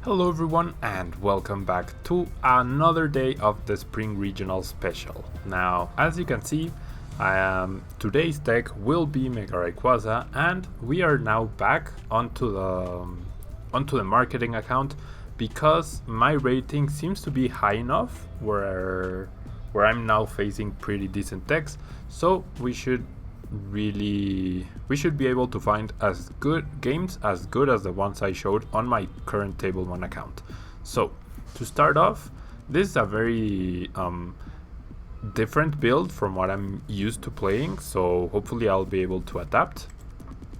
Hello everyone and welcome back to another day of the Spring Regional Special. Now, as you can see, today's deck will be Mega Rayquaza, and we are now back onto the marketing account because my rating seems to be high enough where I'm now facing pretty decent decks, so we should be able to find as good games as good as the ones I showed on my current Tablemon account. So to start off, this is a very different build from what I'm used to playing, so hopefully I'll be able to adapt.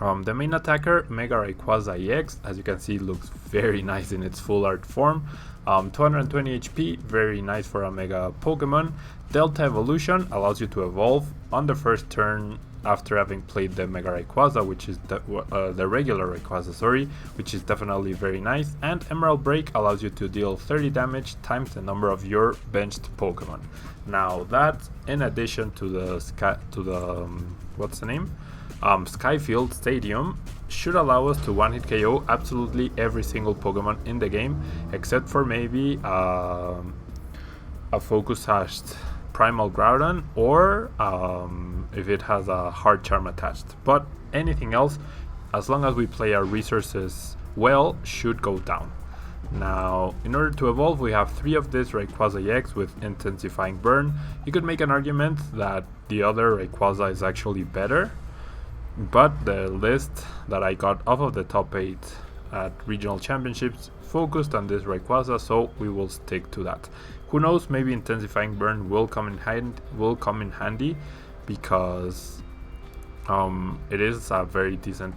The main attacker, Mega Rayquaza EX, as you can see, looks very nice in its full art form. 220 HP, very nice for a Mega Pokemon. Delta Evolution allows you to evolve on the first turn after having played the Mega Rayquaza, which is the regular Rayquaza, which is definitely very nice. And Emerald Break allows you to deal 30 damage times the number of your benched Pokemon. Now that, in addition to the Skyfield Stadium, should allow us to one-hit KO absolutely every single Pokemon in the game, except for maybe a Focus-Sashed Primal Groudon, or if it has a Hard Charm attached. But anything else, as long as we play our resources well, should go down. Now, in order to evolve, we have 3 of this Rayquaza EX with Intensifying Burn. You could make an argument that the other Rayquaza is actually better, but the list that I got off of the top 8 at regional championships focused on this Rayquaza, so we will stick to that. Who knows, maybe Intensifying Burn will come in handy because it is a very decent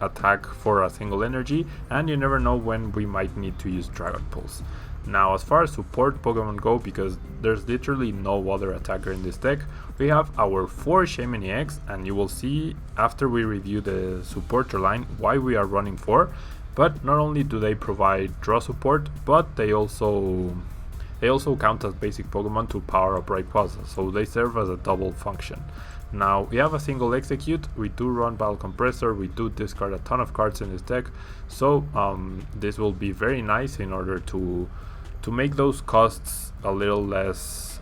attack for a single energy, and you never know when we might need to use Dragon Pulse. Now, as far as support Pokemon go, because there's literally no other attacker in this deck, we have our 4 Shaymin EX, and you will see after we review the supporter line why we are running 4. But not only do they provide draw support, but they also count as basic Pokemon to power up Rayquaza, so they serve as a double function. Now, we have a single execute, we do run Battle Compressor, we do discard a ton of cards in this deck, so this will be very nice in order to make those costs a little less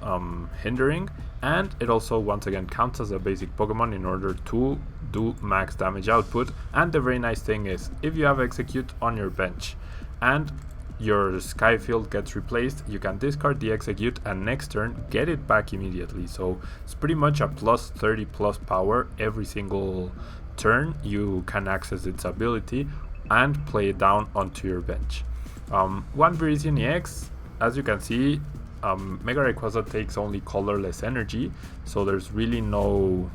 hindering, and it also once again counts as a basic Pokemon in order to do max damage output. And the very nice thing is, if you have execute on your bench and your Skyfield gets replaced, you can discard the execute and next turn get it back immediately. So it's pretty much a plus 30 plus power every single turn. You can access its ability and play it down onto your bench. One Virizion EX, as you can see, Mega Rayquaza takes only colorless energy, so there's really no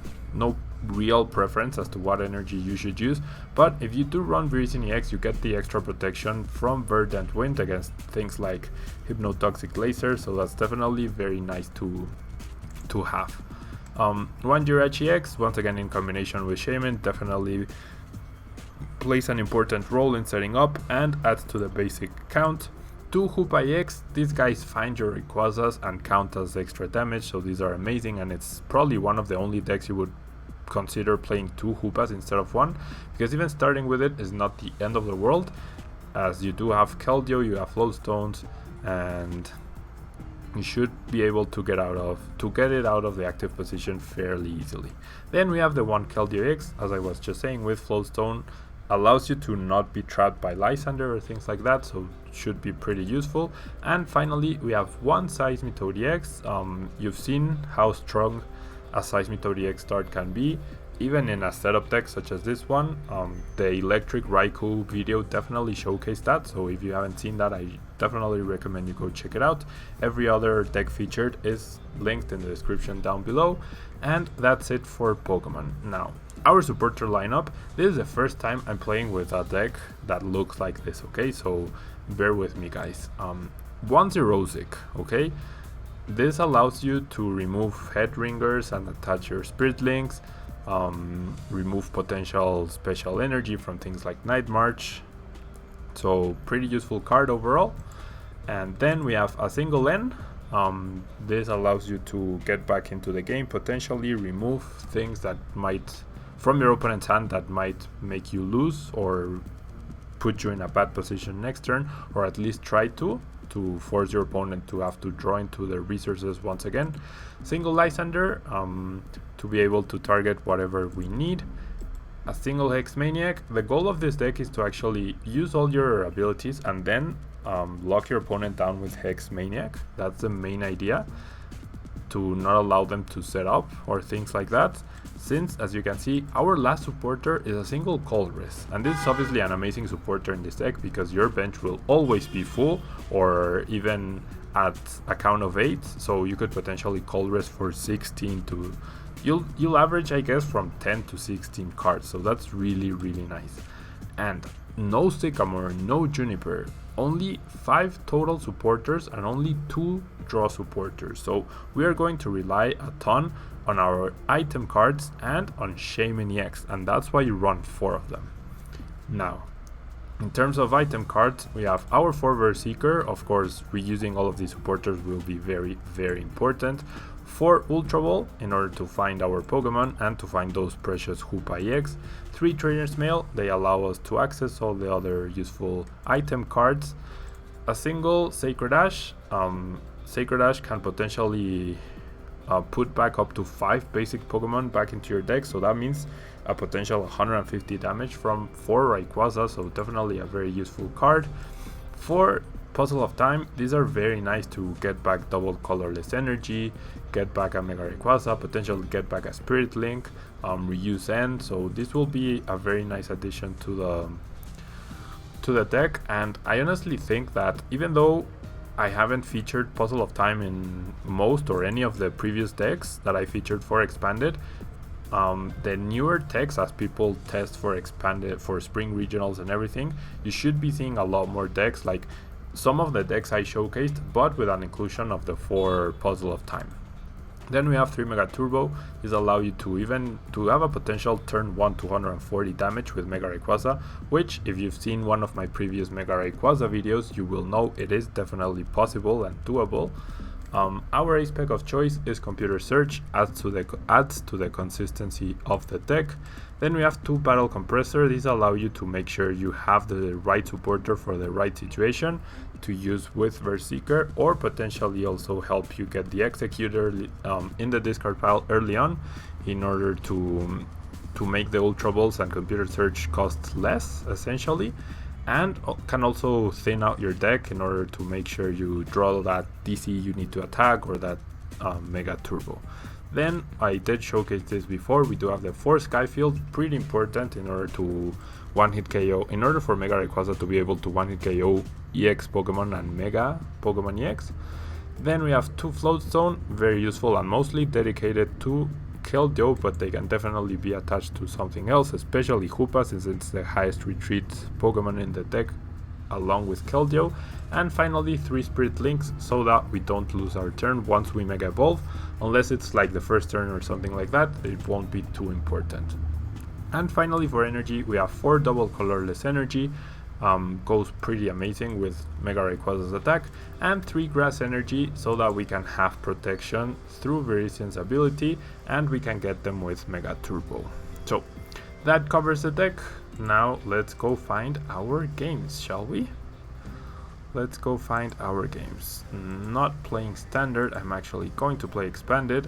real preference as to what energy you should use. But if you do run Virizion EX, you get the extra protection from Verdant Wind against things like Hypnotoxic Laser, so that's definitely very nice to have. One Jirachi EX, once again in combination with Shaymin, definitely plays an important role in setting up and adds to the basic count. 2 Hoopa EX, these guys find your Rayquazas and count as extra damage, so these are amazing, and it's probably one of the only decks you would consider playing 2 Hoopas instead of 1, because even starting with it is not the end of the world, as you do have Keldeo, you have Flowstones, and you should be able to get it out of the active position fairly easily. Then we have the 1 Keldeo EX, as I was just saying, with Flowstone, allows you to not be trapped by Lysander or things like that, so should be pretty useful. And finally, we have 1 Seismitoad EX. You've seen how strong a Seismitoad EX start can be, even in a setup deck such as this one. The Electric Raikou video definitely showcased that, so if you haven't seen that, I definitely recommend you go check it out. Every other deck featured is linked in the description down below. And that's it for Pokemon. Now, our supporter lineup, this is the first time I'm playing with a deck that looks like this, okay? So bear with me, guys. 1 Xerosic, okay? This allows you to remove Head Ringers and attach your Spirit Links, remove potential special energy from things like Night March, so pretty useful card overall. And then we have a single N. This allows you to get back into the game, potentially remove things that might from your opponent's hand that might make you lose or put you in a bad position next turn, or at least try to force your opponent to have to draw into their resources once again. Single Lysander to be able to target whatever we need. A single Hex Maniac. The goal of this deck is to actually use all your abilities and then lock your opponent down with Hex Maniac. That's the main idea, to not allow them to set up or things like that, since, as you can see, our last supporter is a single Colress, and this is obviously an amazing supporter in this deck because your bench will always be full, or even at a count of 8, so you could potentially Colress for 16 to... You'll average, I guess, from 10 to 16 cards, so that's really, really nice. And no Sycamore, no Juniper, only 5 total supporters and only 2 draw supporters, so we are going to rely a ton on our item cards and on Shaymin EX, and that's why you run 4 of them. Now, in terms of item cards, we have our 4 Berserker. Of course, reusing all of these supporters will be very, very important. 4 Ultra Ball in order to find our Pokemon and to find those precious Hoopa EX. 3 Trainer's Mail, they allow us to access all the other useful item cards. A single Sacred Ash. Sacred Ash can potentially put back up to 5 basic Pokemon back into your deck, so that means a potential 150 damage from 4 Rayquaza, so definitely a very useful card. 4 Puzzle of Time, these are very nice to get back double colorless energy, get back a Mega Rayquaza, potentially get back a Spirit Link, reuse End, so this will be a very nice addition to the deck. And I honestly think that even though I haven't featured Puzzle of Time in most or any of the previous decks that I featured for Expanded, the newer decks, as people test for Expanded, for Spring Regionals and everything, you should be seeing a lot more decks like some of the decks I showcased, but with an inclusion of the 4 Puzzle of Time. Then we have 3 Mega Turbo. These allow you to have a potential turn 1 240 damage with Mega Rayquaza, which, if you've seen one of my previous Mega Rayquaza videos, you will know it is definitely possible and doable. Our ace spec of choice is Computer Search, adds to the consistency of the deck. Then we have 2 Battle Compressor. These allow you to make sure you have the right supporter for the right situation to use with Berserker, or potentially also help you get the Executor in the discard pile early on in order to make the Ultra Balls and Computer Search cost less, essentially, and can also thin out your deck in order to make sure you draw that DC you need to attack, or that Mega Turbo. Then, I did showcase this before, we do have the 4 Skyfield, pretty important in order to one-hit KO, in order for Mega Rayquaza to be able to one-hit KO EX Pokemon and Mega Pokemon EX. Then we have 2 Float Stone, very useful and mostly dedicated to Keldeo, but they can definitely be attached to something else, especially Hoopa, since it's the highest retreat Pokemon in the deck, along with Keldeo. And finally 3 Spirit Links, so that we don't lose our turn once we Mega Evolve, unless it's like the first turn or something like that, it won't be too important. And finally for energy, we have 4 double colorless energy, goes pretty amazing with Mega Rayquaza's attack, and 3 grass energy, so that we can have protection through Virizian's ability, and we can get them with Mega Turbo. So that covers the deck. Now let's go find our games, shall we? Let's go find our games. Not playing standard, I'm actually going to play expanded.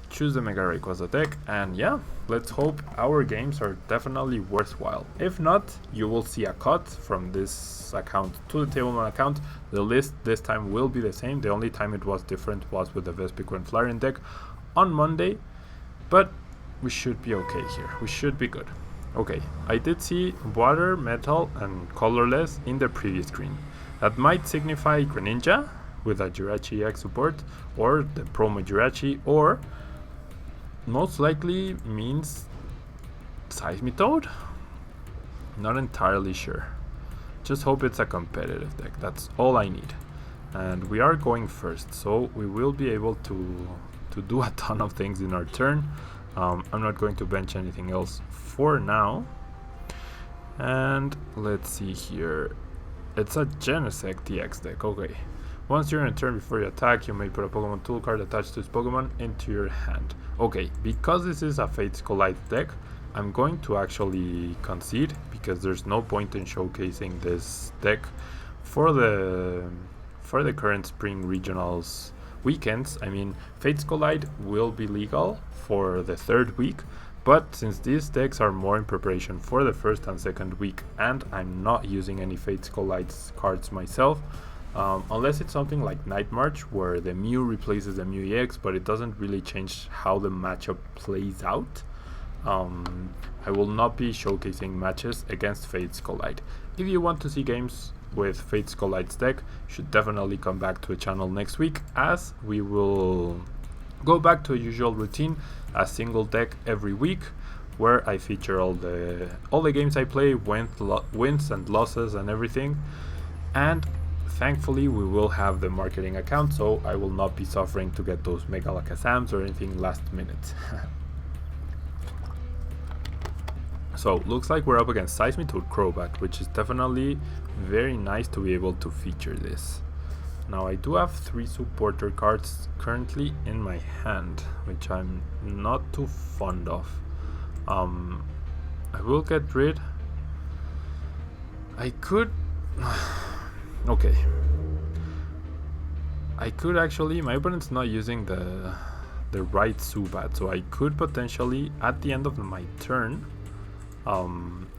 Choose the Mega Rayquaza deck, and yeah, let's hope our games are definitely worthwhile. If not, you will see a cut from this account to the Tablemon account. The list this time will be the same. The only time it was different was with the Vespiquen and Flareon deck on Monday, but we should be okay here. We should be good. Okay, I did see water, metal, and colorless in the previous screen. That might signify Greninja with a Jirachi EX support, or the promo Jirachi, or most likely means Seismitoad? Not entirely sure. Just hope it's a competitive deck, that's all I need. And we are going first, so we will be able to do a ton of things in our turn. I'm not going to bench anything else for now. And let's see here. It's a Genesect DX deck, okay. Once you're in a turn before you attack, you may put a Pokemon tool card attached to this Pokemon into your hand. Okay, because this is a Fates Collide deck, I'm going to actually concede, because there's no point in showcasing this deck for the current spring regionals weekends. I mean, Fates Collide will be legal for the 3rd week, but since these decks are more in preparation for the 1st and 2nd week, and I'm not using any Fates Collide cards myself, unless it's something like Night March where the Mew replaces the Mew EX, but it doesn't really change how the matchup plays out, I will not be showcasing matches against Fates Collide. If you want to see games with Fates Collide's deck, you should definitely come back to the channel next week, as we will go back to a usual routine, a single deck every week, where I feature all the games I play, wins and losses and everything. And thankfully we will have the marketing account, so I will not be suffering to get those Mega Lakazams or anything last minute. So looks like we're up against Seismitoad Crobat, which is definitely very nice to be able to feature this. Now I do have 3 supporter cards currently in my hand, which I'm not too fond of. I will get rid. I could. Okay. I could actually. My opponent's not using the right Zubat, so I could potentially at the end of my turn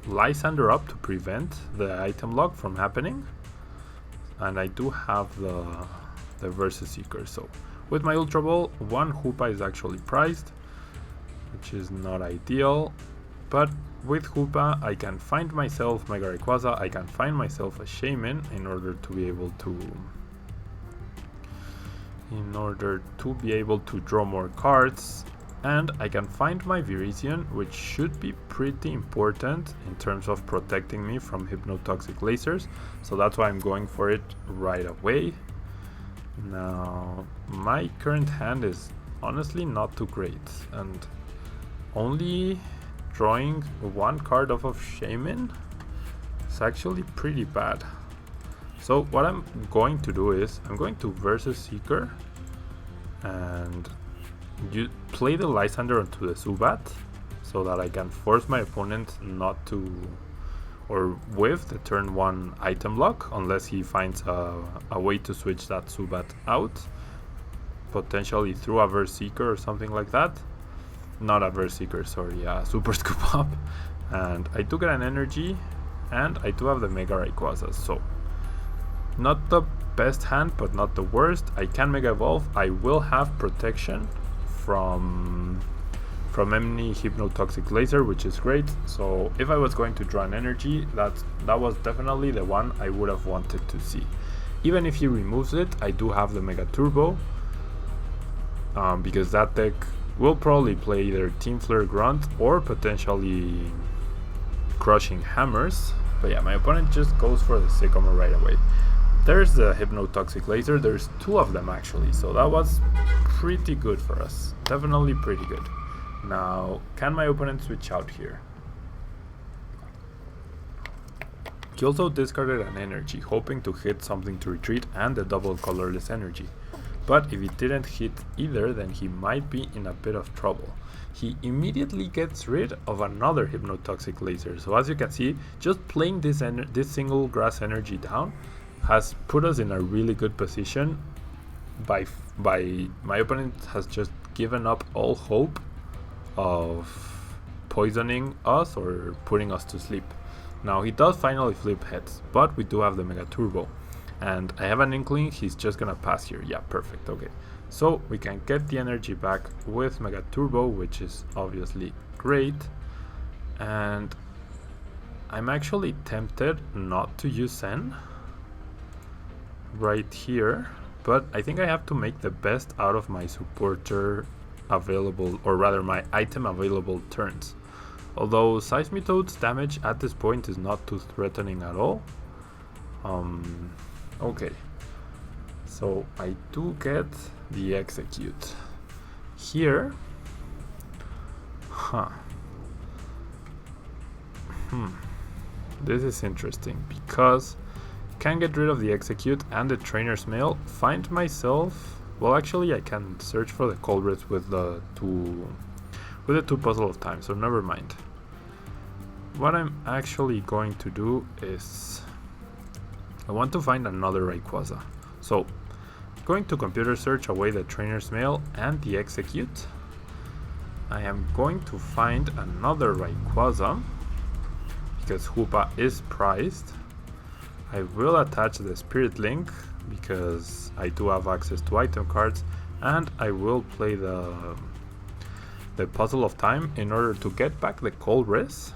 Lysander up to prevent the item lock from happening, and I do have the Versus Seeker. So with my Ultra Ball, 1 Hoopa is actually prized, which is not ideal, but with Hoopa I can find myself Mega Rayquaza, I can find myself a Shaymin in order to be able to draw more cards, and I can find my Virizion, which should be pretty important in terms of protecting me from Hypnotoxic lasers, so that's why I'm going for it right away. Now my current hand is honestly not too great, and only drawing 1 card off of Shaymin is actually pretty bad. So what I'm going to do is I'm going to Versus Seeker and you play the Lysander onto the Zubat so that I can force my opponent not to, or with the turn 1 item lock, unless he finds a way to switch that Zubat out, potentially through a Verse Seeker or something like that. Not a Verse Seeker, sorry, a Super Scoop Up. And I do get an energy, and I do have the Mega Rayquaza, so not the best hand, but not the worst. I can Mega Evolve. I will have protection from any Hypnotoxic Laser, which is great. So if I was going to draw an energy, that was definitely the one I would have wanted to see. Even if he removes it, I do have the Mega Turbo, because that deck will probably play either Team Flare Grunt or potentially Crushing Hammers. But yeah, my opponent just goes for the Sycamore right away. There's the Hypnotoxic Laser, there's 2 of them actually, so that was pretty good for us. Definitely pretty good. Now, can my opponent switch out here? He also discarded an energy, hoping to hit something to retreat and the double colorless energy. But if he didn't hit either, then he might be in a bit of trouble. He immediately gets rid of another Hypnotoxic Laser. So as you can see, just playing this single grass energy down has put us in a really good position. By my opponent has just given up all hope of poisoning us or putting us to sleep. Now he does finally flip heads, but we do have the Mega Turbo, and I have an inkling he's just gonna pass here. Yeah, perfect. Okay, so we can get the energy back with Mega Turbo, which is obviously great. And I'm actually tempted not to use Zen right here, but I think I have to make the best out of my supporter available, or rather my item available turns. Although Seismitoad's damage at this point is not too threatening at all. Okay, so I do get the execute here. This is interesting because can get rid of the execute and the trainer's mail, find myself, well actually I can search for the culprits with the two puzzle of time, so never mind. what I'm actually going to do is I want to find another Rayquaza. So going to computer search away the trainer's mail and the execute. I am going to find another Rayquaza because Hoopa is prized. I will attach the Spirit Link because I do have access to item cards, and I will play the Puzzle of Time in order to get back the Colress.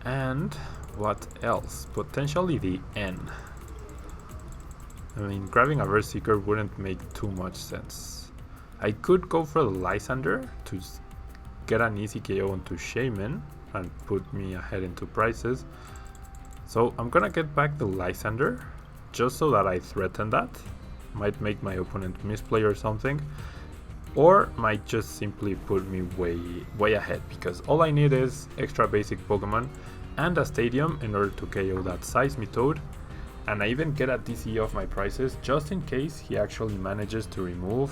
And what else? Potentially the N. I mean, grabbing a Verseeker wouldn't make too much sense. I could go for the Lysander to get an easy KO onto Shaymin and put me ahead into prices. So I'm gonna get back the Lysander just so that I threaten that. Might make my opponent misplay or something, or might just simply put me way ahead, because all I need is extra basic Pokemon and a Stadium in order to KO that Seismitoad, and I even get a DC off my prices just in case he actually manages to remove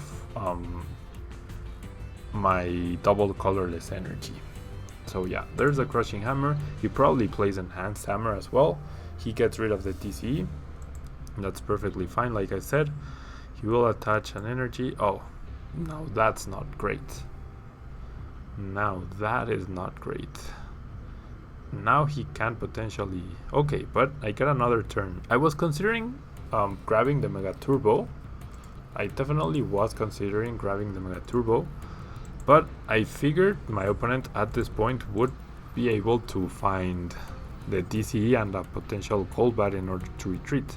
my double colorless energy. So yeah, there's a Crushing Hammer. He probably plays Enhanced Hammer as well. He gets rid of the TCE. That's perfectly fine, like I said. He will attach an energy. Oh, no, that's not great. Now that is not great. Now he can potentially... Okay, but I get another turn. I was considering grabbing the Mega Turbo. I definitely was considering grabbing the Mega Turbo, but I figured my opponent at this point would be able to find the DCE and a potential Golbat in order to retreat,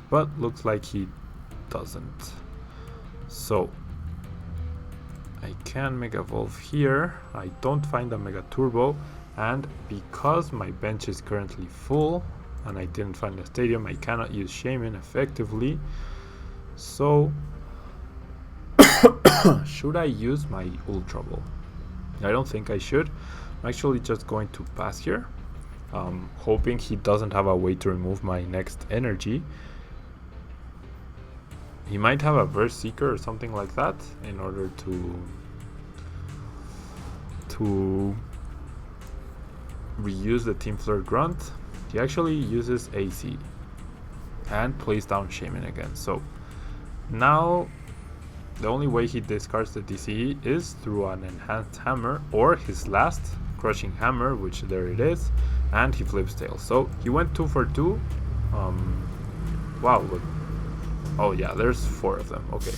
but looks like he doesn't. So I can Mega Evolve here. I don't find a Mega Turbo, and because my bench is currently full and I didn't find a Stadium, I cannot use Shaymin effectively. So should I use my Ultra Ball? I don't think I should. I'm actually just going to pass here, hoping he doesn't have a way to remove my next energy. He might have a Verse Seeker or something like that in order to reuse the Team Flare Grunt. He actually uses AC and plays down Shaymin again. So now the only way he discards the DCE is through an Enhanced Hammer or his last Crushing Hammer, which there it is, and he flips tail. So he went 2 for 2. Wow, look. Oh yeah, there's 4 of them. Okay.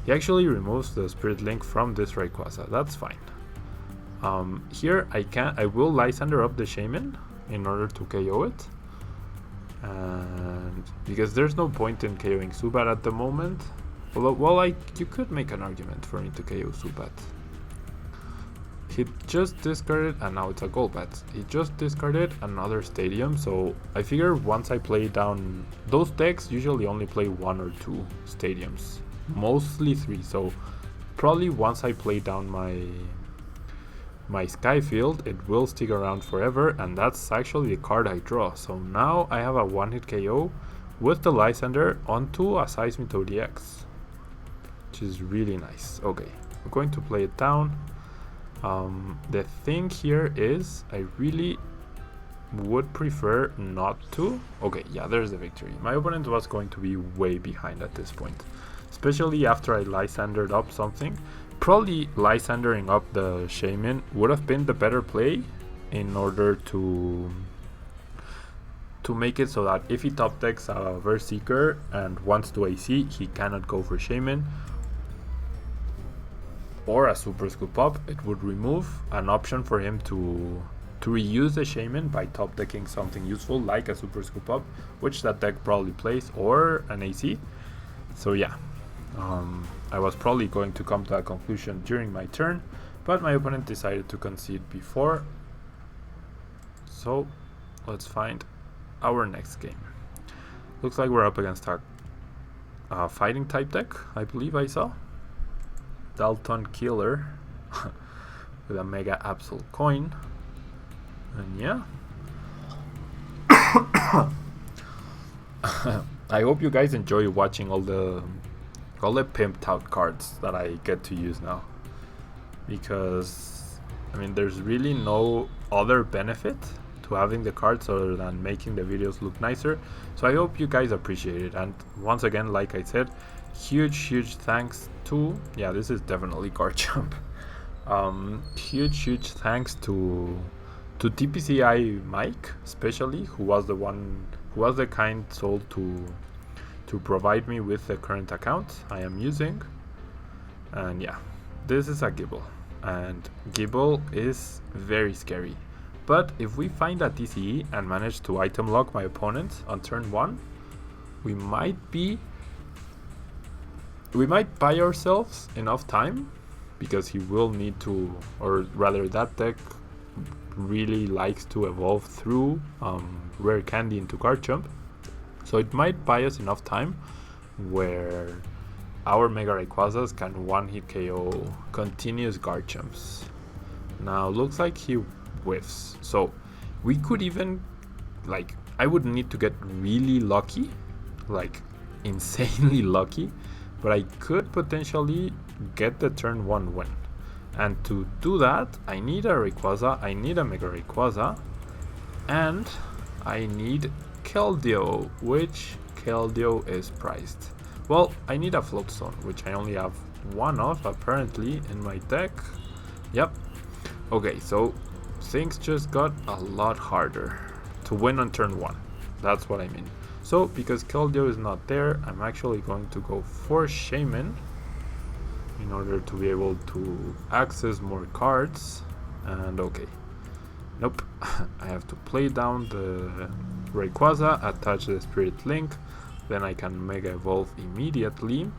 He actually removes the Spirit Link from this Rayquaza. That's fine. Here I will Lysander up the Shaymin in order to KO it. And because there's no point in KOing Zubat at the moment. Well, you could make an argument for me to KO Zubat. He just discarded, and now it's a Golbat. He just discarded another Stadium, so I figure once I play down... Those decks usually only play 1 or 2 Stadiums. Mostly 3, so probably once I play down my Skyfield, it will stick around forever, and that's actually the card I draw. So now I have a one-hit KO with the Lysander onto a Seismitoad EX, which is really nice. Okay, I'm going to play it down. The thing here is I really would prefer not to. Okay, yeah, there's the victory. My opponent was going to be way behind at this point, especially after I Lysandered up something. Probably Lysandering up the Shaymin would have been the better play in order to make it so that if he top decks a Verse Seeker and wants to AC, he cannot go for Shaymin. Or a Super Scoop Up, it would remove an option for him to reuse the Shaymin by top decking something useful like a Super Scoop Up, which that deck probably plays, or an AC. So yeah, I was probably going to come to a conclusion during my turn, but my opponent decided to concede before. So let's find our next game. Looks like we're up against a fighting type deck, I believe I saw. Dalton Killer with a Mega Absol coin, and yeah. I hope you guys enjoy watching all the pimped out cards that I get to use now, because I mean, there's really no other benefit to having the cards other than making the videos look nicer. So I hope you guys appreciate it. And once again, like I said, huge thanks to, yeah, this is definitely Garchomp. Huge thanks to TPCI Mike, especially, who was the kind soul to provide me with the current account I am using. And yeah, this is a Gibble, and Gibble is very scary. But if we find a TCE and manage to item lock my opponent on turn 1, we might buy ourselves enough time, because he will need to, or rather that deck really likes to evolve through Rare Candy into Garchomp. So it might buy us enough time where our Mega Rayquazas can one-hit KO continuous Garchomps. Now looks like he whiffs, so we could even, like, I would need to get really lucky, like insanely lucky, but I could potentially get the turn 1 win. And to do that, I need a Rayquaza, I need a Mega Rayquaza, and I need Keldeo, which Keldeo is priced. Well, I need a Floatstone, which I only have one of apparently in my deck. Yep. Okay, so things just got a lot harder to win on turn 1. That's what I mean. So because Keldeo is not there, I'm actually going to go for Shaymin in order to be able to access more cards. And okay, nope, I have to play down the Rayquaza, attach the Spirit Link, then I can Mega Evolve immediately.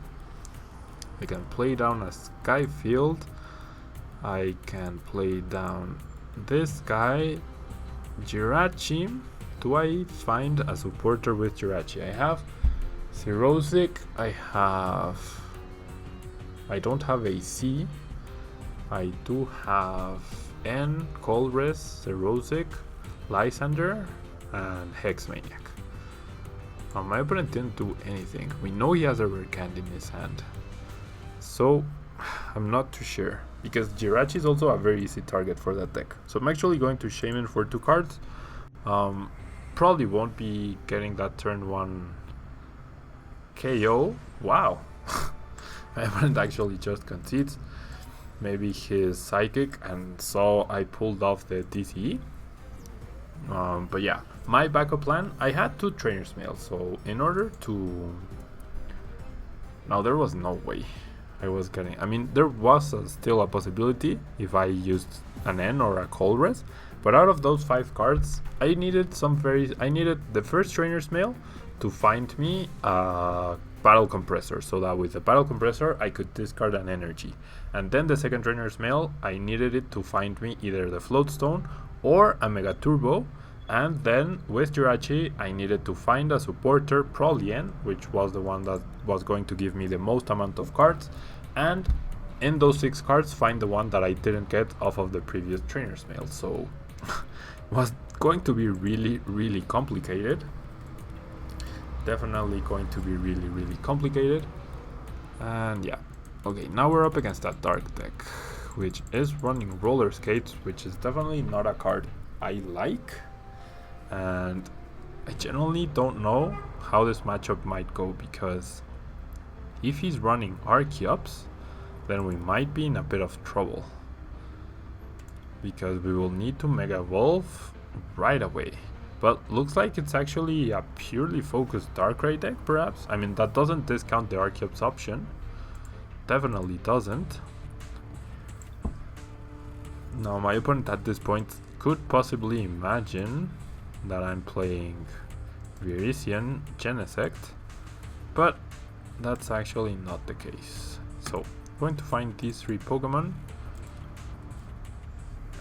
I can play down a Skyfield, I can play down this guy, Jirachi. Do I find a supporter with Jirachi? I have Xerosic, I don't have AC, I do have N, Colress, Xerosic, Lysander, and Hexmaniac. My opponent didn't do anything. We know he has a Rare Candy in his hand, so I'm not too sure, because Jirachi is also a very easy target for that deck. So I'm actually going to Shaymin for 2 cards. Probably won't be getting that turn 1 KO. Wow. My opponent actually just concedes. Maybe his Psychic, and so I pulled off the TCE. But yeah, my backup plan, I had 2 Trainer's Mail, so in order to... Now there was no way I was getting... I mean, there was still a possibility if I used an N or a Colress, but out of those 5 cards, I needed the first Trainer's Mail to find me a Battle Compressor, so that with the Battle Compressor I could discard an energy. And then the second Trainer's Mail, I needed it to find me either the Floatstone or a Mega Turbo. And then with Jirachi, I needed to find a supporter, probably N, which was the one that was going to give me the most amount of cards. And in those 6 cards, find the one that I didn't get off of the previous Trainer's Mail. So it was going to be really complicated. Definitely going to be really complicated. And yeah, okay, now we're up against that dark deck, which is running Roller Skates, which is definitely not a card I like. And I genuinely don't know how this matchup might go, because if he's running Archeops, then we might be in a bit of trouble, because we will need to Mega Evolve right away. But looks like it's actually a purely focused Darkrai deck, perhaps. I mean, that doesn't discount the Archeops option. Definitely doesn't. Now, my opponent at this point could possibly imagine that I'm playing Virizion Genesect, but that's actually not the case. So, I'm going to find these 3 Pokemon,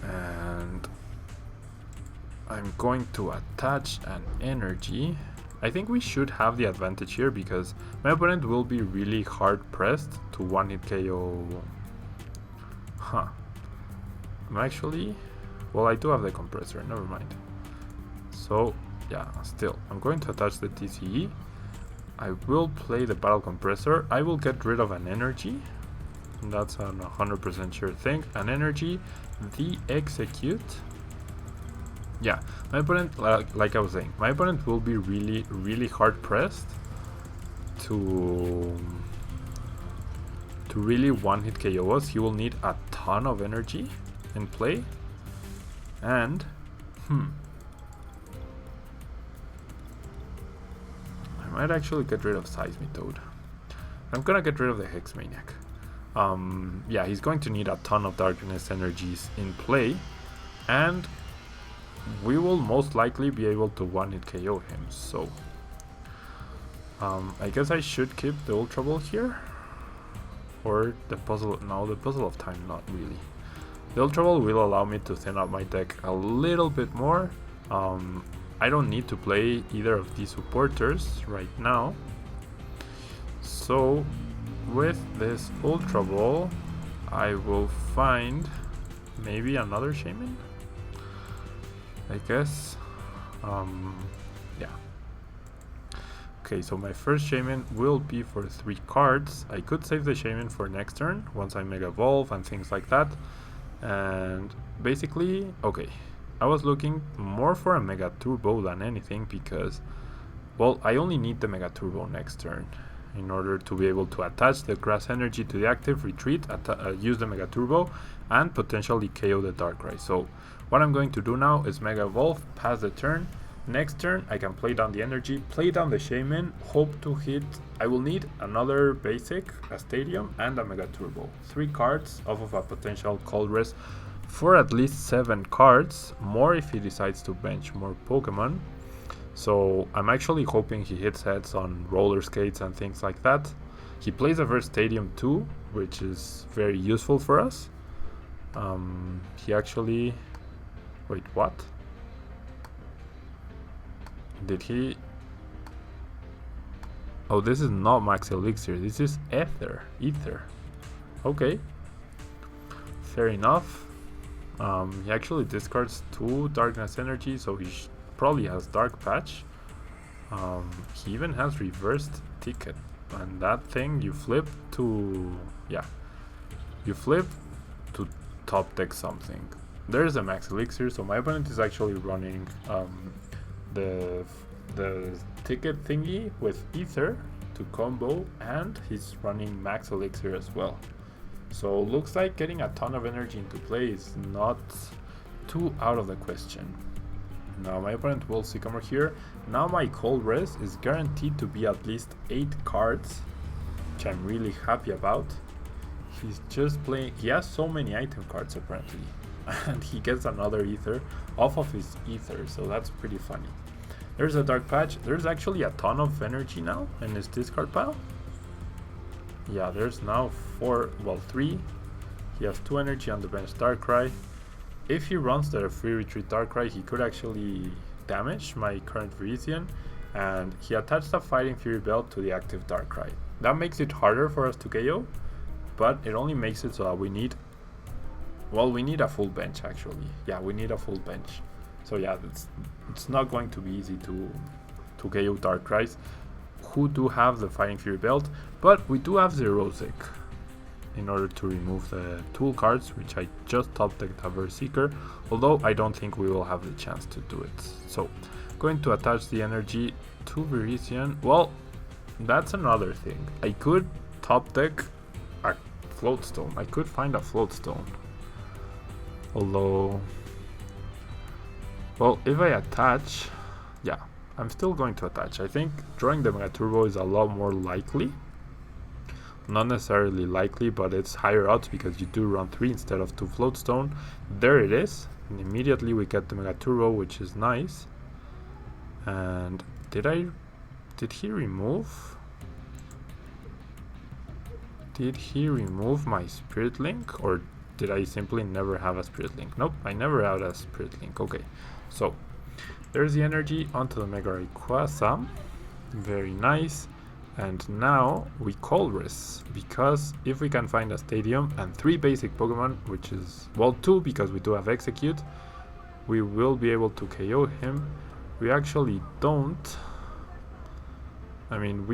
and I'm going to attach an energy. I think we should have the advantage here, because my opponent will be really hard pressed to one-hit KO. I'm actually... Well, I do have the compressor, never mind. So, yeah, still, I'm going to attach the TCE. I will play the Battle Compressor. I will get rid of an energy. That's a 100% sure thing. An energy, the execute. Yeah, my opponent, like I was saying, my opponent will be really hard pressed to really one-hit KO us. He will need a ton of energy in play, and I might actually get rid of Seismitoad. I'm gonna get rid of the Hex Maniac. Yeah, he's going to need a ton of darkness energies in play, and we will most likely be able to one-hit KO him. So I guess I should keep the Ultra Ball here, or the puzzle. No, the Puzzle of Time, not really. The Ultra Ball will allow me to thin out my deck a little bit more. I don't need to play either of these supporters right now. So with this Ultra Ball, I will find maybe another Shaymin, I guess. Yeah. Okay, so my first Shaymin will be for 3 cards. I could save the Shaymin for next turn once I Mega Evolve and things like that. And basically, okay, I was looking more for a Mega Turbo than anything because, well, I only need the Mega Turbo next turn in order to be able to attach the Grass Energy to the active, retreat, use the Mega Turbo, and potentially KO the Darkrai. So what I'm going to do now is Mega Evolve, pass the turn. Next turn I can play down the energy, play down the Shaymin, hope to hit. I will need another basic, a Stadium, and a Mega Turbo. 3 cards off of a potential Colress for at least 7 cards, more if he decides to bench more Pokemon. So I'm actually hoping he hits heads on roller skates and things like that. He plays a Verse Stadium too, which is very useful for us. He actually... Wait, what? Did he... Oh, this is not Max Elixir, this is Ether. Okay. Fair enough. He actually discards 2 Darkness Energy, so he probably has Dark Patch. He even has Reversed Ticket, and that thing you flip to... yeah, you flip to top deck something. There's a Max Elixir, so my opponent is actually running the ticket thingy with Ether to combo, and he's running Max Elixir as well. So looks like getting a ton of energy into play is not too out of the question. Now my opponent will Sycamore here. Now my Colress is guaranteed to be at least 8 cards, which I'm really happy about. He's just playing... he has so many item cards apparently, and he gets another Ether off of his Ether, so that's pretty funny. There's a Dark Patch. There's actually a ton of energy now in his discard pile. Yeah, there's now 3. He has 2 energy on the bench Darkrai. If he runs the free retreat Darkrai, he could actually damage my current Virizion, and he attached a Fighting Fury Belt to the active Darkrai. That makes it harder for us to KO, but it only makes it so that we need... well, we need a full bench actually. Yeah, we need a full bench. So yeah, it's not going to be easy to KO Darkrai's, who do have the Fighting Fury Belt, but we do have Xerosic in order to remove the tool cards, which I just top decked a Berserker, although I don't think we will have the chance to do it. So going to attach the energy to Virizion. Well, that's another thing. I could top deck a Floatstone. I could find a Floatstone, although, well, if I attach, yeah, I'm still going to attach. I think drawing the Mega Turbo is a lot more likely. Not necessarily likely, but it's higher odds because you do run 3 instead of 2 Floatstone. There it is. And immediately we get the Mega Turbo, which is nice. And did he remove? Did he remove my Spirit Link, or did I simply never have a Spirit Link? Nope, I never had a Spirit Link. Okay, so there's the energy onto the Mega Rayquaza. Very nice. And now we Colress, because if we can find a Stadium and 3 basic Pokemon, which is, well, 2 because we do have Execute, we will be able to KO him. We actually don't. I mean,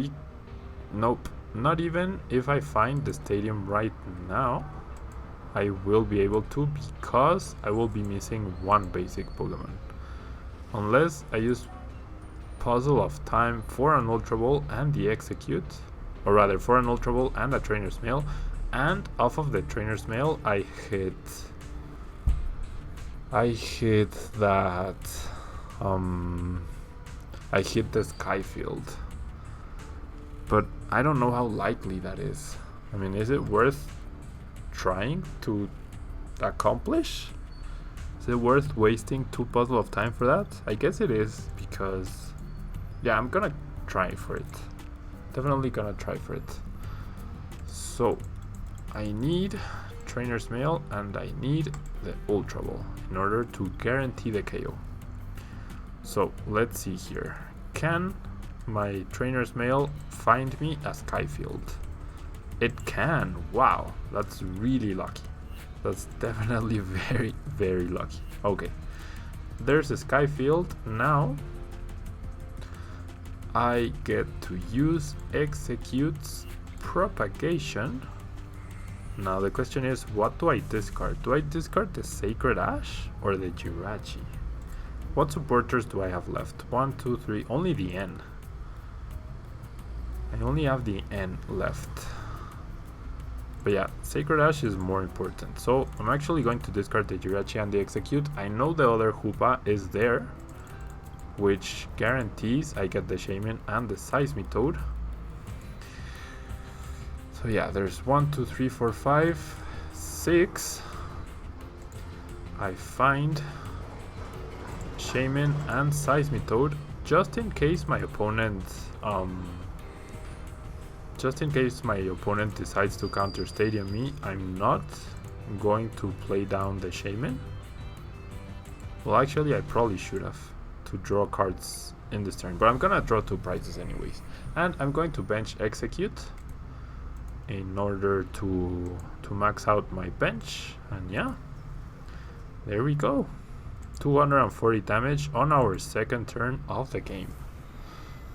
nope. not even if I find the stadium right now, I will be able to, because I will be missing one basic Pokemon. Unless I use Puzzle of Time for an Ultra Ball and the Execute, or rather for an Ultra Ball and a Trainer's Mail, and off of the Trainer's Mail I hit that I hit the Skyfield. But I don't know how likely that is. I mean, is it worth trying to accomplish? Is it worth wasting 2 Puzzle of Time for that? I guess it is, because yeah, I'm gonna try for it. Definitely gonna try for it. So I need Trainer's Mail and I need the Ultra Ball in order to guarantee the KO. So let's see here. Can my Trainer's Mail find me a Skyfield? It can. Wow, that's really lucky. That's definitely very, very lucky. Okay, there's a Skyfield. Now I get to use Execute's Propagation. Now the question is, what do I discard? Do I discard the Sacred Ash or the Jirachi? What supporters do I have left? 1, 2, 3, only the N. I only have the N left. But yeah, Sacred Ash is more important. So I'm actually going to discard the Jirachi and the Execute. I know the other Hoopa is there, which guarantees I get the Shaymin and the Seismitoad. So yeah, there's 1, 2, 3, 4, 5, 6. I find Shaymin and Seismitoad just in case my opponent decides to counter Stadium me. I'm not going to play down the Shaymin. Well, actually I probably should have, to draw cards in this turn, but I'm gonna draw 2 prizes anyways, and I'm going to bench Execute in order to max out my bench. And yeah, there we go. 240 damage on our second turn of the game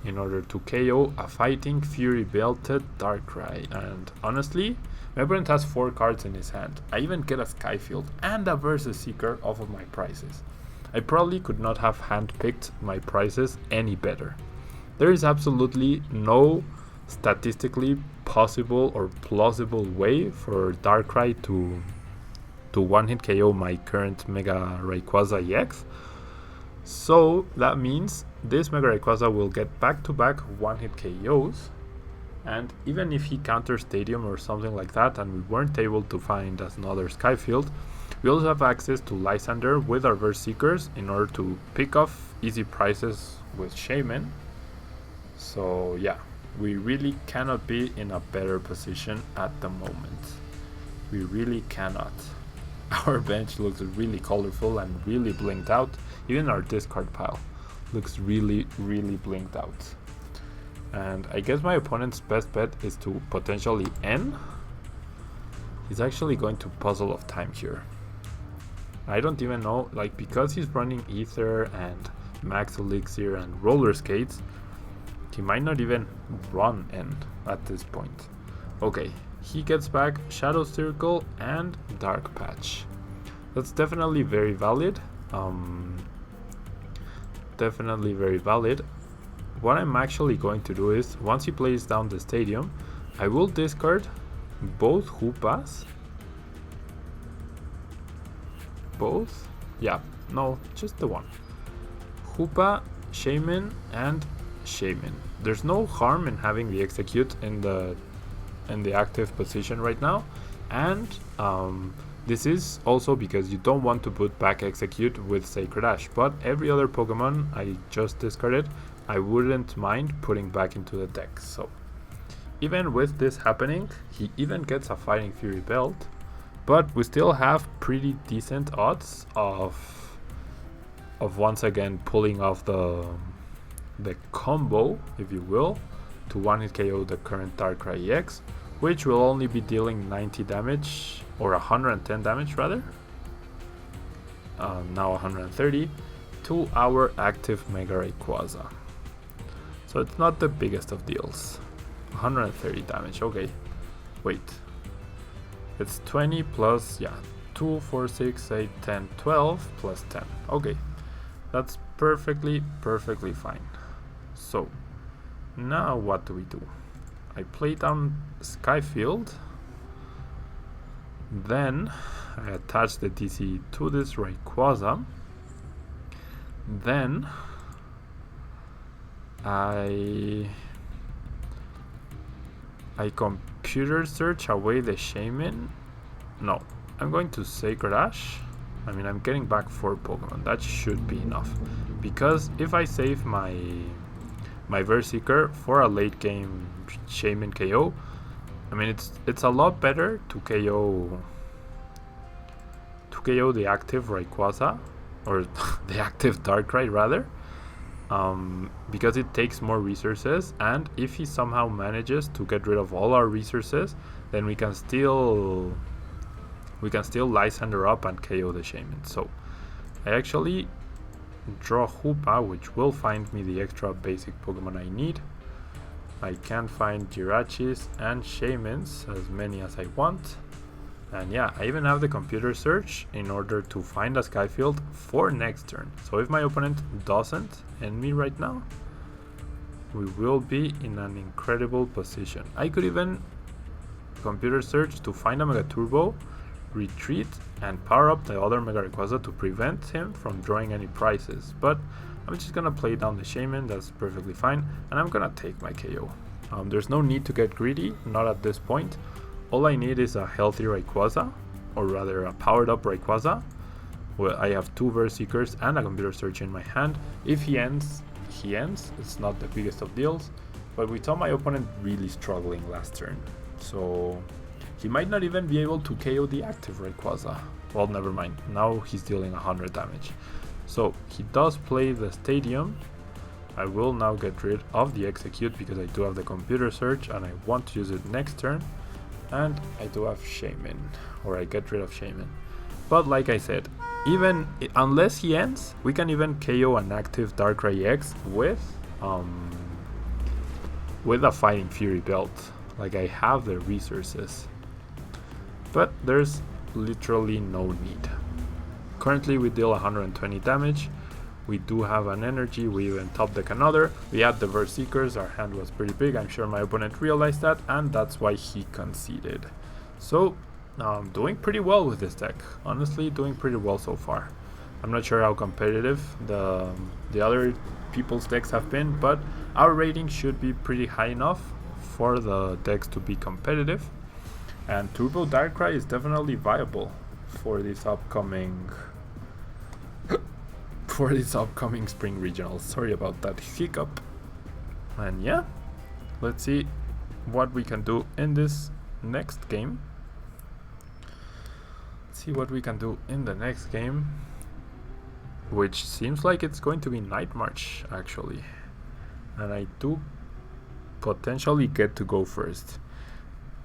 in order to KO a Fighting Fury belted Darkrai. And honestly, my opponent has 4 cards in his hand. I even get a Skyfield and a Versus Seeker off of my prizes. I probably could not have handpicked my prizes any better. There is absolutely no statistically possible or plausible way for Darkrai to one-hit KO my current Mega Rayquaza EX. So that means this Mega Rayquaza will get back-to-back one-hit KOs, and even if he counters Stadium or something like that and we weren't able to find another Skyfield, we also have access to Lysander with our Verse Seekers in order to pick off easy prizes with Shaymin. So yeah, we really cannot be in a better position at the moment. We really cannot. Our bench looks really colorful and really blinked out. Even our discard pile looks really, really blinked out. And I guess my opponent's best bet is to potentially N. He's actually going to Puzzle of Time here. I don't even know, like, because he's running Ether and Max Elixir and Roller Skates, he might not even run N at this point. Okay, he gets back Shadow Circle and Dark Patch. That's definitely very valid. Definitely very valid. What I'm actually going to do is, once he plays down the Stadium, I will discard both Hoopas. Both? Yeah, no, just the one. Hoopa, Shaymin, and Shaymin. There's no harm in having the Execute in the active position right now, and this is also because you don't want to put back Execute with Sacred Ash, but every other Pokemon I just discarded I wouldn't mind putting back into the deck. So even with this happening, he even gets a Fighting Fury belt, but we still have pretty decent odds of once again pulling off the combo, if you will, to one-hit KO the current Darkrai EX, which will only be dealing 90 damage, or 110 damage rather, now 130, to our active Mega Rayquaza. So it's not the biggest of deals. 130 damage. Okay, wait. It's 20 plus, yeah, 2, 4, 6, 8, 10, 12 plus 10. Okay, that's perfectly fine. So, now what do we do? I play down Skyfield. Then I attach the DC to this Rayquaza. Then I computer search away the Shaymin. No, I'm going to Sacred Ash. I mean, I'm getting back 4 Pokemon. That should be enough. Because if I save my Berserker for a late game Shaymin KO, I mean, it's a lot better to KO the active Rayquaza, or the active Darkrai rather, because it takes more resources, and if he somehow manages to get rid of all our resources, then we can still Lysander up and KO the Shaymin. So I actually draw Hoopa, which will find me the extra basic Pokemon I need. I can find Jirachis and Shaymins, as many as I want. And yeah, I even have the computer search in order to find a Skyfield for next turn. So if my opponent doesn't end me right now, we will be in an incredible position. I could even computer search to find a Mega Turbo, retreat, and power up the other Mega Rayquaza to prevent him from drawing any prizes. But I'm just gonna play down the Shaymin, that's perfectly fine, and I'm gonna take my KO. There's no need to get greedy, not at this point. All I need is a healthy Rayquaza, or rather a powered up Rayquaza. Well, I have 2 Berserkers and a computer search in my hand. If he ends, he ends. It's not the biggest of deals, but we saw my opponent really struggling last turn. So he might not even be able to KO the active Rayquaza. Well, never mind. Now he's dealing 100 damage. So he does play the Stadium. I will now get rid of the Execute because I do have the computer search and I want to use it next turn. And I do have Shaymin, or I get rid of Shaymin. But like I said, even unless he ends, we can even KO an active Darkrai X with a Fighting Fury belt. Like, I have the resources. But there's literally no need. Currently we deal 120 damage. We do have an energy, we even top deck another. We had the Berserkers, our hand was pretty big. I'm sure my opponent realized that, and that's why he conceded. So, doing pretty well with this deck. Honestly, doing pretty well so far. I'm not sure how competitive the other people's decks have been, but our rating should be pretty high enough for the decks to be competitive. And Turbo Darkrai is definitely viable for this upcoming spring regionals. Sorry about that hiccup. And yeah, let's see what we can do in this next game. Let's see what we can do in the next game, which seems like it's going to be Night March actually, and I do potentially get to go first.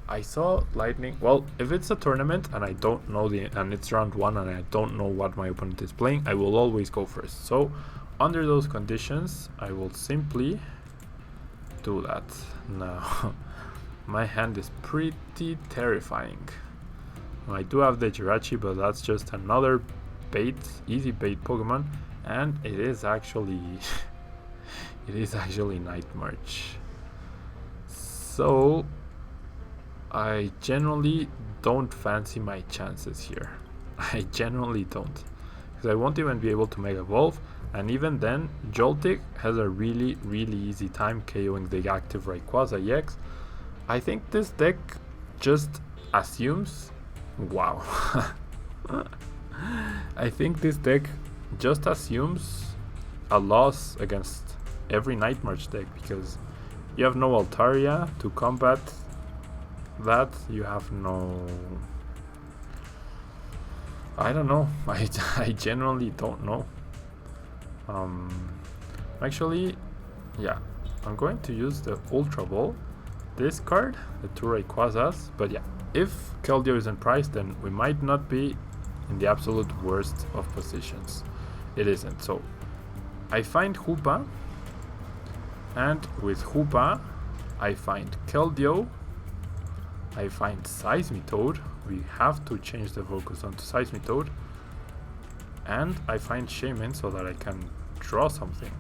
I saw Lightning. Well, if it's a tournament and I don't know and it's round 1 and I don't know what my opponent is playing, I will always go first. So under those conditions, I will simply do that. Now, my hand is pretty terrifying. I do have the Jirachi, but that's just another bait, easy bait Pokemon, and it is actually Night March. So I generally don't fancy my chances here. I generally don't, because I won't even be able to Mega Evolve, and even then Joltik has a really easy time KOing the active Rayquaza EX. I think this deck just assumes, wow. I think this deck just assumes a loss against every Night March deck, because you have no Altaria to combat that. You have no, I don't know. I genuinely don't know. Actually, yeah, I'm going to use the Ultra Ball, discard the 2 Rayquazas, but yeah, if Keldeo isn't priced, then we might not be in the absolute worst of positions. It isn't. So I find Hoopa, and with Hoopa I find Keldeo, I find Seismitoad. We have to change the focus onto Seismitoad. And I find Shaymin so that I can draw something.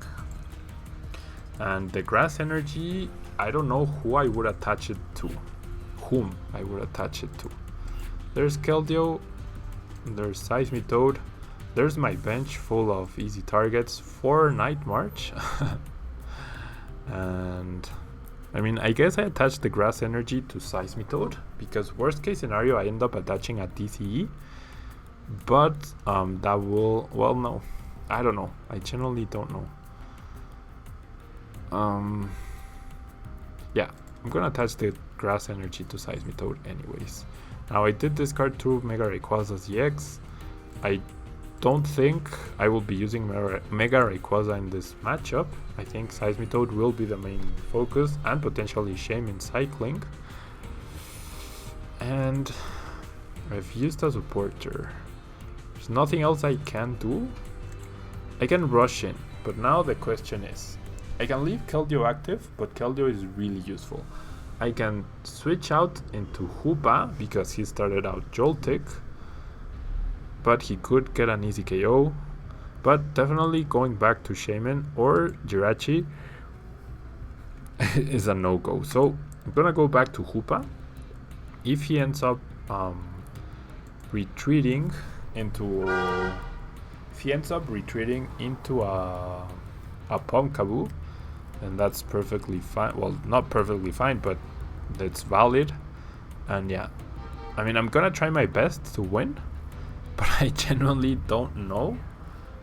And the grass energy, I don't know who I would attach it to. Whom I would attach it to. There's Keldeo, there's Seismitoad, there's my bench full of easy targets for Night March. And I mean, I guess I attach the grass energy to Seismitoad because worst case scenario I end up attaching a TCG, but that will, well, no, I don't know, I generally don't know. Yeah, I'm gonna attach the grass energy to Seismitoad anyways. Now I did discard 2 Mega Rayquazas EX. I don't think I will be using Mega Rayquaza in this matchup. I think Seismitoad will be the main focus and potentially Shaymin cycling. And I've used a supporter. There's nothing else I can do. I can rush in, but now the question is, I can leave Keldeo active, but Keldeo is really useful. I can switch out into Hoopa because he started out Joltik, but he could get an easy KO. But definitely going back to Shaymin or Jirachi is a no-go. So I'm gonna go back to Hoopa. If he ends up retreating into a Pumpkaboo, then that's perfectly fine. Well, not perfectly fine, but that's valid. And yeah, I mean, I'm gonna try my best to win, but I genuinely don't know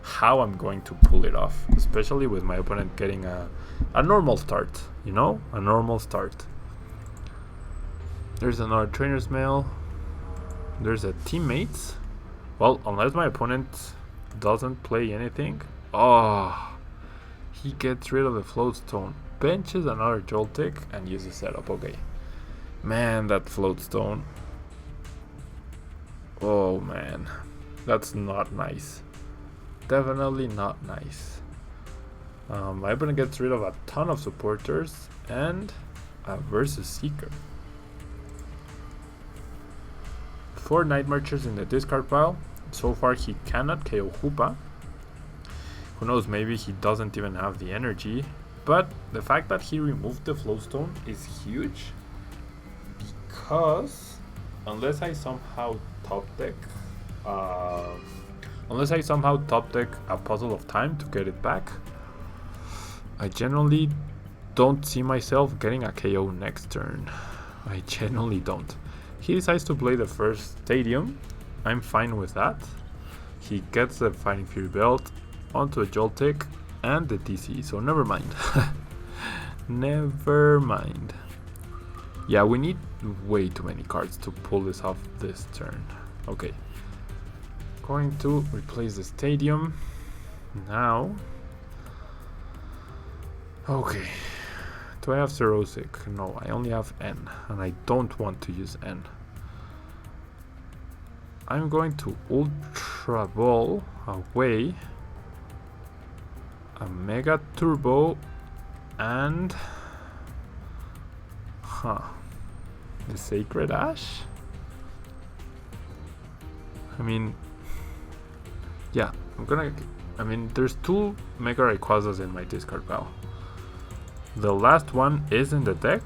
how I'm going to pull it off, especially with my opponent getting a normal start, you know, a normal start. There's another Trainer's Mail. There's a Teammates. Well, unless my opponent doesn't play anything. Oh, he gets rid of the Float Stone, benches another Joltik, and uses setup. Okay, man, that Float Stone. Oh man, that's not nice. Definitely not nice. My opponent gets rid of a ton of supporters and a Versus Seeker. 4 Night Marchers in the discard pile. So far he cannot KO Hoopa. Who knows, maybe he doesn't even have the energy. But the fact that he removed the Flowstone is huge, because unless I somehow top deck a Puzzle of Time to get it back, I generally don't see myself getting a KO next turn. I genuinely don't. He decides to play the first Stadium. I'm fine with that. He gets the Fighting Fury Belt onto a Joltik and the DC, so never mind. Never mind. Yeah, we need way too many cards to pull this off this turn. Okay. Going to replace the Stadium. Now. Okay. Do I have Xerosic? No, I only have N, and I don't want to use N. I'm going to Ultra Ball away a Mega Turbo and the Sacred Ash? I mean, yeah, there's 2 Mega Rayquazas in my discard pile. The last one is in the deck,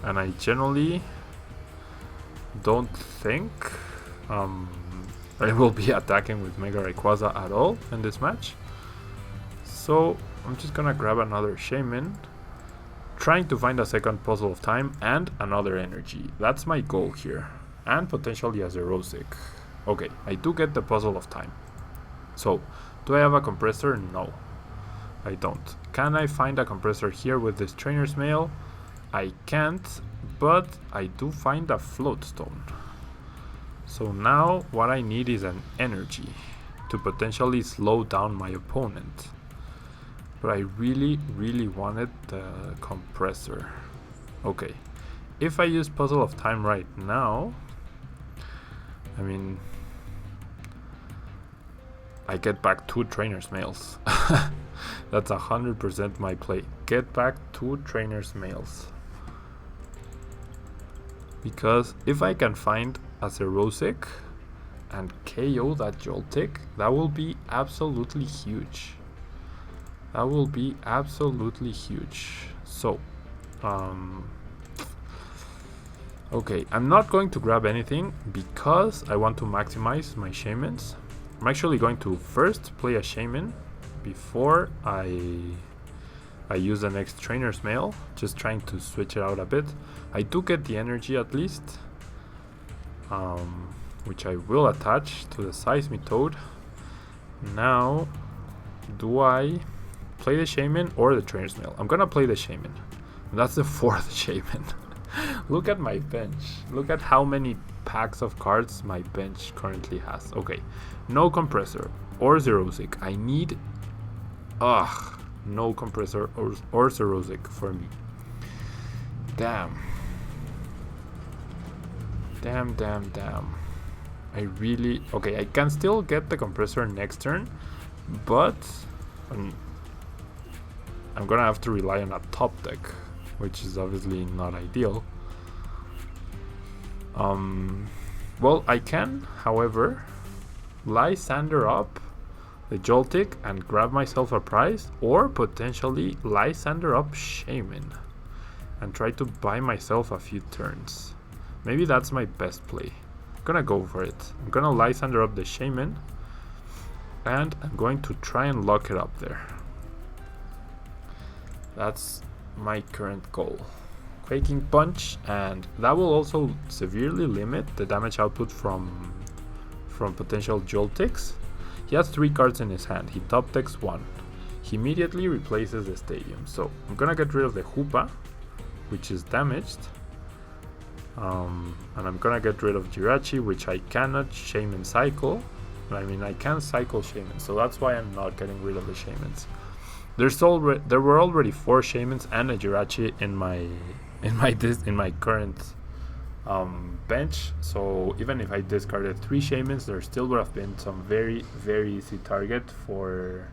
and I generally don't think I will be attacking with Mega Rayquaza at all in this match. So I'm just gonna grab another Shaymin, trying to find a second Puzzle of Time and another energy. That's my goal here, and potentially a Xerosic. Okay, I do get the Puzzle of Time. So, do I have a compressor? No, I don't. Can I find a compressor here with this Trainer's Mail? I can't, but I do find a Float Stone. So now what I need is an energy to potentially slow down my opponent. But I really, really wanted the compressor. Okay, if I use Puzzle of Time right now, I mean, I get back 2 Trainer's Mails. That's 100% my play. Get back 2 Trainer's Mails. Because if I can find a Xerosic and KO that Joltik, that will be absolutely huge. That will be absolutely huge. So, okay, I'm not going to grab anything because I want to maximize my Shaymins. I'm actually going to first play a Shaymin before I use the next Trainer's Mail, just trying to switch it out a bit. I do get the energy at least, which I will attach to the Seismitoad. Now, do I play the Shaymin or the Trainer's Mail? I'm gonna play the Shaymin. That's the fourth Shaymin. Look at my bench. Look at how many packs of cards my bench currently has. Okay, no Compressor or Xerosic. I need... no Compressor or Xerosic for me. Damn. I really... Okay, I can still get the Compressor next turn, but I'm gonna have to rely on a top deck, which is obviously not ideal. Well, I can, however, Lysander up the Joltik and grab myself a prize, or potentially Lysander up Shaymin and try to buy myself a few turns. Maybe that's my best play. I'm gonna go for it. I'm gonna Lysander up the Shaymin and I'm going to try and lock it up there. That's my current goal. Quaking Punch, and that will also severely limit the damage output from potential Joltiks. He has 3 cards in his hand. He top decks 1. He immediately replaces the Stadium. So I'm gonna get rid of the Hoopa, which is damaged. And I'm gonna get rid of Jirachi, which I cannot Shaymin cycle. I mean, I can cycle Shaymin, so that's why I'm not getting rid of the Shaymins. There were already 4 Shaymins and a Jirachi in my current bench. So even if I discarded 3 Shaymins, there still would have been some very, very easy target for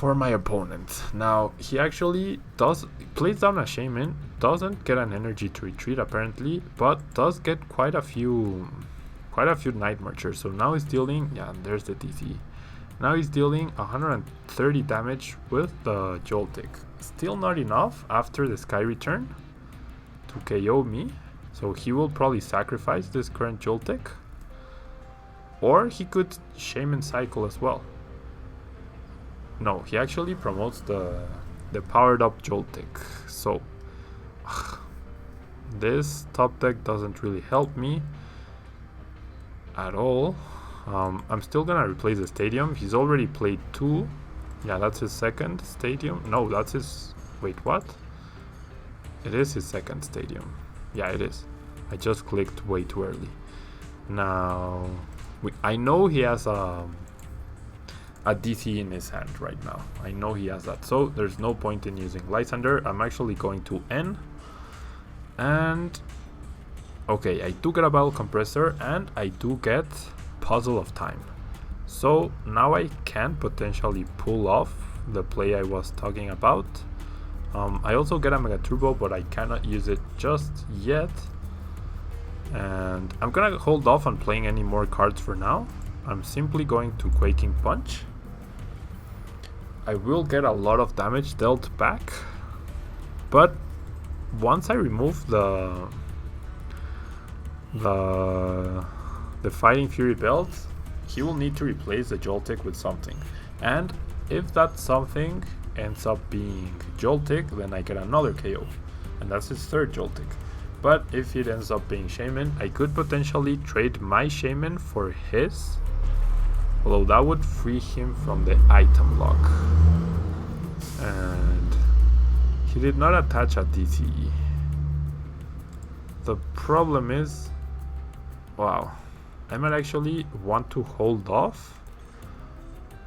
my opponent. Now he actually plays down a Shaymin, doesn't get an energy to retreat apparently, but does get quite a few Night Marchers. So now he's dealing, there's the DC. Now he's dealing 130 damage with the Joltik. Still not enough after the Sky Return to KO me. So he will probably sacrifice this current Joltik. Or he could Shaymin cycle as well. No, he actually promotes the powered up Joltik. So this top deck doesn't really help me at all. I'm still gonna replace the Stadium. He's already played 2. Yeah, that's his second Stadium. No, that's his... Wait, what? It is his second Stadium. Yeah, it is. I just clicked way too early. Now, I know he has a DC in his hand right now. I know he has that. So there's no point in using Lysander. I'm actually going to N. And... okay, I do get a Battle Compressor and I do get Puzzle of Time. So now I can potentially pull off the play I was talking about. I also get a Mega Turbo, but I cannot use it just yet. And I'm gonna hold off on playing any more cards for now. I'm simply going to Quaking Punch. I will get a lot of damage dealt back, but once I remove the Fighting Fury belt, he will need to replace the Joltik with something. And if that something ends up being Joltik, then I get another KO. And that's his third Joltik. But if it ends up being Shaymin, I could potentially trade my Shaymin for his. Although that would free him from the item lock. And he did not attach a DCE. The problem is... wow. I might actually want to hold off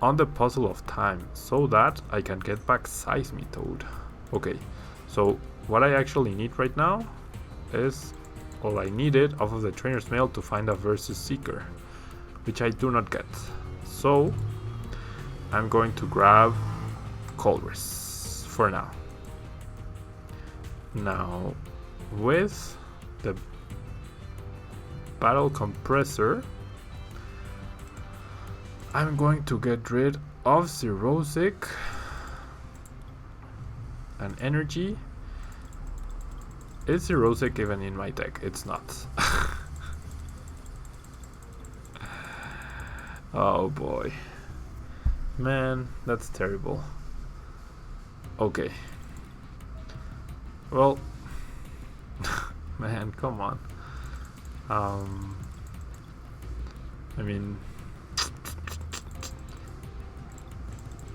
on the Puzzle of Time so that I can get back Seismitoad. Okay, so what I actually need right now is all I needed off of the Trainer's Mail to find a Versus Seeker, which I do not get. So I'm going to grab Colress for now. Now, with the Battle Compressor, I'm going to get rid of Xerosic and Energy. Is Xerosic even in my deck? It's not. Oh boy. Man, that's terrible. Okay. Well, man, come on. I mean,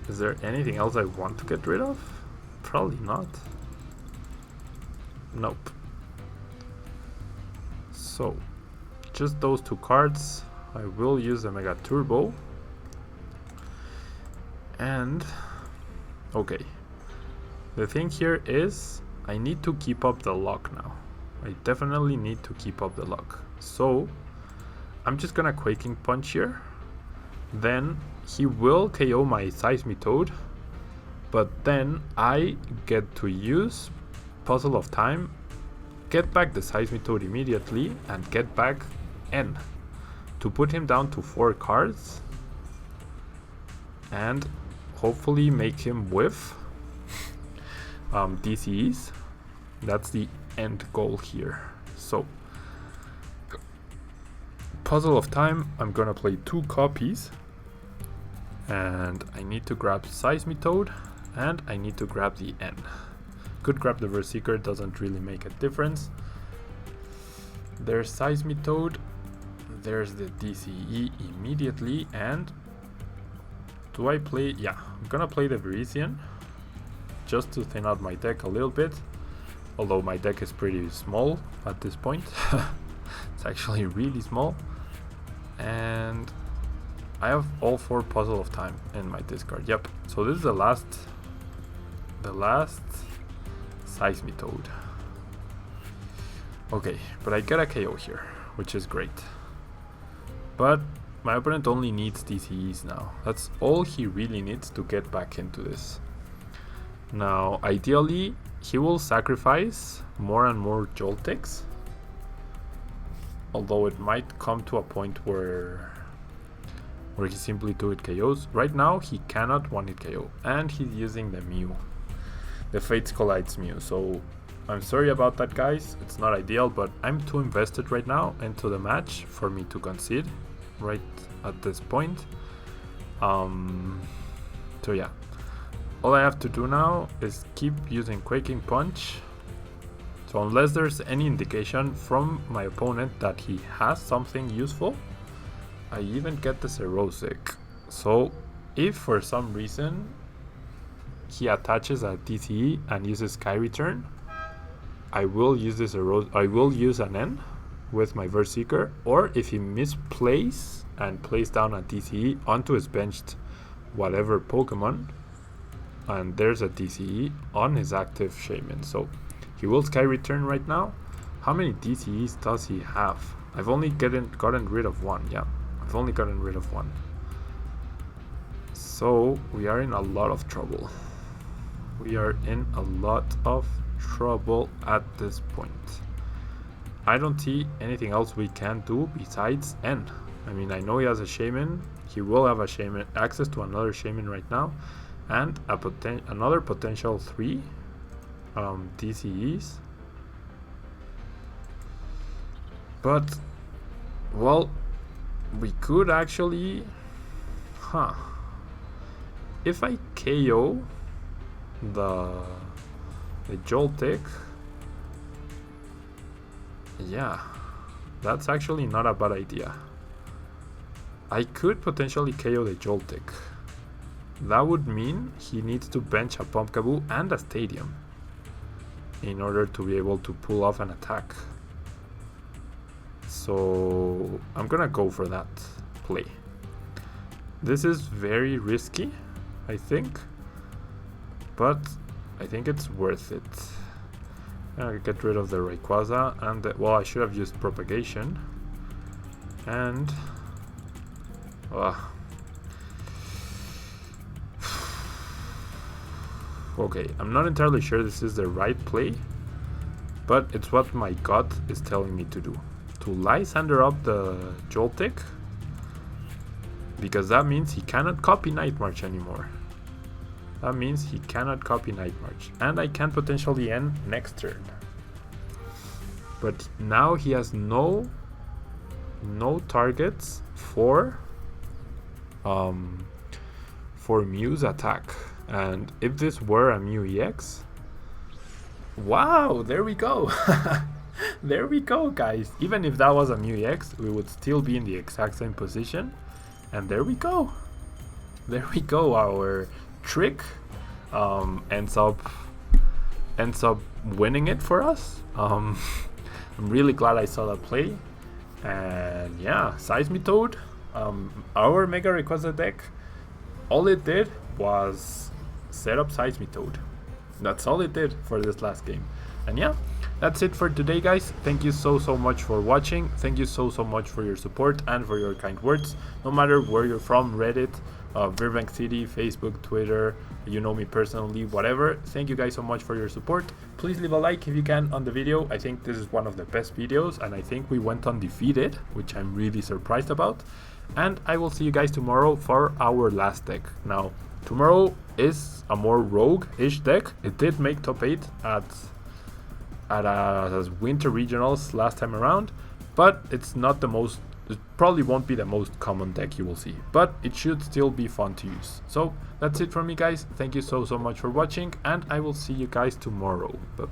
is there anything else I want to get rid of? Probably not. Nope. So, just those two cards. I will use the Mega Turbo. And, okay. The thing here is, I need to keep up the luck now. I definitely need to keep up the luck. So, I'm just gonna Quaking Punch here. Then, he will KO my Seismitoad. But then, I get to use Puzzle of Time, get back the Seismitoad immediately, and get back N. To put him down to 4 cards. And hopefully make him whiff DCEs. That's the end goal here. So, Puzzle of Time, I'm gonna play 2 copies. And I need to grab Seismitoad, and I need to grab the N. Could grab the Berserker, doesn't really make a difference. There's Seismitoad, there's the DCE immediately, and do I play? Yeah, I'm gonna play the Verisian just to thin out my deck a little bit. Although my deck is pretty small at this point. It's actually really small. And I have all 4 Puzzle of Time in my discard. Yep. So this is the last Seismitoad. Okay, but I get a KO here, which is great. But my opponent only needs DCEs now. That's all he really needs to get back into this. Now, ideally, he will sacrifice more and more Joltex. Although it might come to a point where he simply 2-hit KOs. Right now, he cannot 1-hit KO. And he's using the Mew. The Fates Collides Mew. So, I'm sorry about that, guys. It's not ideal, but I'm too invested right now into the match for me to concede right at this point. So yeah, all I have to do now is keep using Quaking Punch. So unless there's any indication from my opponent that he has something useful, I even get the Xerosic. So if for some reason he attaches a DCE and uses Sky Return, I will use this I will use an N with my Berserker, or if he misplays and plays down a DCE onto his benched whatever Pokemon, and there's a DCE on his active Shaymin. So he will Sky Return right now. How many DCEs does he have? I've only gotten rid of 1. Yeah, I've only gotten rid of 1. So we are in a lot of trouble. We are in a lot of trouble at this point. I don't see anything else we can do besides N. I mean, I know he has a Shaymin. He will have a Shaymin, access to another Shaymin right now, and another potential 3 DCEs. But, well, we could actually, if I KO the Joltik, yeah, that's actually not a bad idea. I could potentially KO the Joltik. That would mean he needs to bench a Pumpkaboo and a Stadium in order to be able to pull off an attack. So I'm gonna go for that play. This is very risky, I think, but I think it's worth it. I get rid of the Rayquaza and well, I should have used Propagation. And okay, I'm not entirely sure this is the right play, but it's what my gut is telling me to do. To Lysander up the Joltik, because that means he cannot copy Night March anymore. That means he cannot copy Night March, and I can potentially end next turn. But now he has no targets for Mew's attack. And if this were a Mew EX, wow, there we go. There we go, guys. Even if that was a Mew EX, we would still be in the exact same position. And there we go. There we go. Our trick ends up winning it for us. I'm really glad I saw that play. And yeah, Seismitoad, our Mega Rayquaza deck, all it did was set up Seismitoad. That's all it did for this last game. And yeah, that's it for today, guys. Thank you so much for watching. Thank you so much for your support and for your kind words. No matter where you're from, Reddit, Burbank City, Facebook, Twitter, you know me personally, whatever. Thank you guys so much for your support. Please leave a like if you can on the video. I think this is one of the best videos, and I think we went undefeated, which I'm really surprised about. And I will see you guys tomorrow for our last deck. Now, tomorrow is a more rogue-ish deck. It did make top 8 at Winter Regionals last time around, but it's not the most, it probably won't be the most common deck you will see, but it should still be fun to use. So that's it from me, guys. Thank you so much for watching, and I will see you guys tomorrow. Bye.